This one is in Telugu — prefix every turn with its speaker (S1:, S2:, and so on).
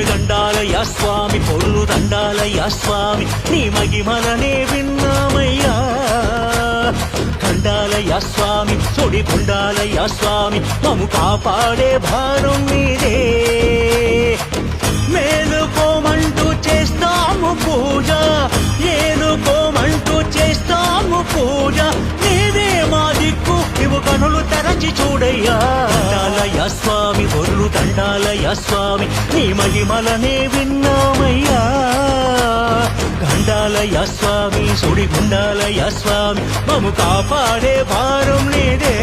S1: దండాలయ్యా స్వామి పొర్లు దండాలయ్యా స్వామి నీ మహిమలనే విన్నామయ్యా దండాలయ్యా స్వామి చొడి కొండాలయ్యా స్వామి మము కాపాడే భారం మీదే మేలుకోమంటూ చేస్తాము పూజ ఏలుకోమంటూ చేస్తాము పూజ నీవే మా దిక్కు ఇవు కనులు తెరచి చూడయ్యా దండాలయ్యా స్వామి పొర్లు దండాలయ్యా స్వామి నీ మహిమలనే విన్నామయ్యా దండాలయ్యా స్వామి సుడి గుండాలయ్యా స్వామి మము కాపాడే భారం నీదే